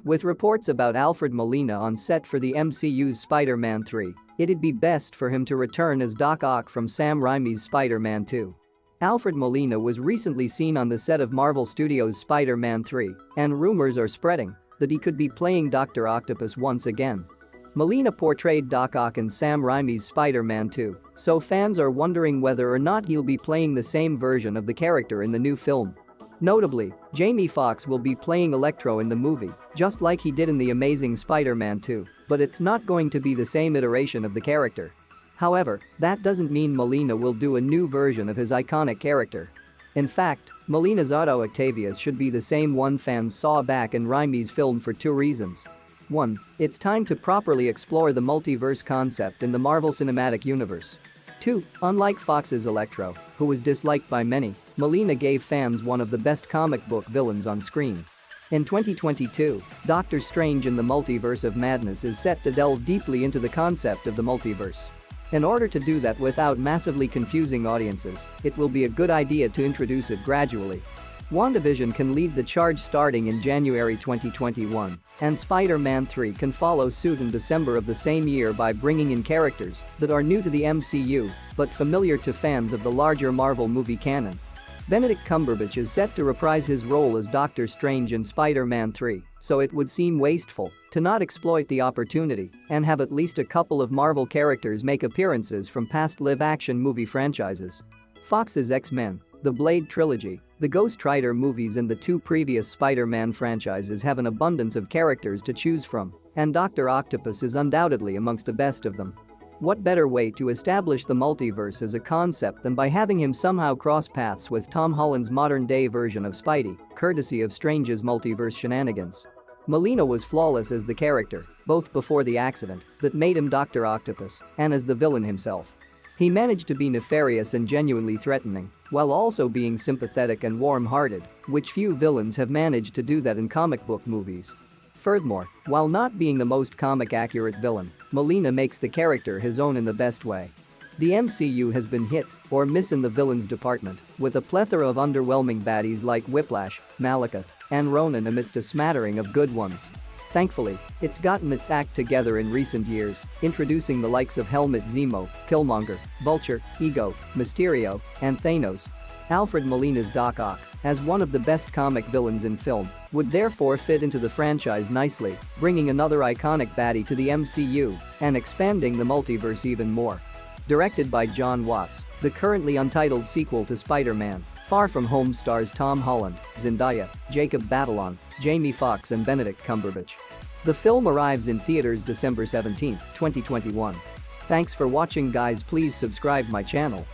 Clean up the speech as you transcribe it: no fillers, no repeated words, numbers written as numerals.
With reports about Alfred Molina on set for the MCU's Spider-Man 3, it'd be best for him to return as Doc Ock from Sam Raimi's Spider-Man 2. Alfred Molina was recently seen on the set of Marvel Studios' Spider-Man 3, and rumors are spreading that he could be playing Dr. Octopus once again. Molina portrayed Doc Ock in Sam Raimi's Spider-Man 2, so fans are wondering whether or not he'll be playing the same version of the character in the new film. Notably, Jamie Foxx will be playing Electro in the movie, just like he did in The Amazing Spider-Man 2, but it's not going to be the same iteration of the character. However, that doesn't mean Molina will do a new version of his iconic character. In fact, Molina's Otto Octavius should be the same one fans saw back in Raimi's film for two reasons. 1. It's time to properly explore the multiverse concept in the Marvel Cinematic Universe. 2. Unlike Fox's Electro, who was disliked by many, Molina gave fans one of the best comic book villains on screen. In 2022, Doctor Strange in the Multiverse of Madness is set to delve deeply into the concept of the multiverse. In order to do that without massively confusing audiences, it will be a good idea to introduce it gradually. WandaVision can lead the charge starting in January 2021, and Spider-Man 3 can follow suit in December of the same year by bringing in characters that are new to the MCU but familiar to fans of the larger Marvel movie canon. Benedict Cumberbatch is set to reprise his role as Doctor Strange in Spider-Man 3, so it would seem wasteful to not exploit the opportunity and have at least a couple of Marvel characters make appearances from past live-action movie franchises. Fox's X-Men, the Blade Trilogy, the Ghost Rider movies and the two previous Spider-Man franchises have an abundance of characters to choose from, and Dr. Octopus is undoubtedly amongst the best of them. What better way to establish the multiverse as a concept than by having him somehow cross paths with Tom Holland's modern-day version of Spidey, courtesy of Strange's multiverse shenanigans. Molina was flawless as the character, both before the accident that made him Dr. Octopus and as the villain himself. He managed to be nefarious and genuinely threatening, while also being sympathetic and warm-hearted, which few villains have managed to do that in comic book movies. Furthermore, while not being the most comic-accurate villain, Molina makes the character his own in the best way. The MCU has been hit or miss in the villains department, with a plethora of underwhelming baddies like Whiplash, Malekith, and Ronan amidst a smattering of good ones. Thankfully, it's gotten its act together in recent years, introducing the likes of Helmut Zemo, Killmonger, Vulture, Ego, Mysterio, and Thanos. Alfred Molina's Doc Ock, as one of the best comic villains in film, would therefore fit into the franchise nicely, bringing another iconic baddie to the MCU and expanding the multiverse even more. Directed by John Watts, the currently untitled sequel to Spider-Man Far From Home stars Tom Holland, Zendaya, Jacob Batalon, Jamie Foxx and Benedict Cumberbatch. The film arrives in theaters December 17, 2021. Thanks for watching guys, please subscribe my channel.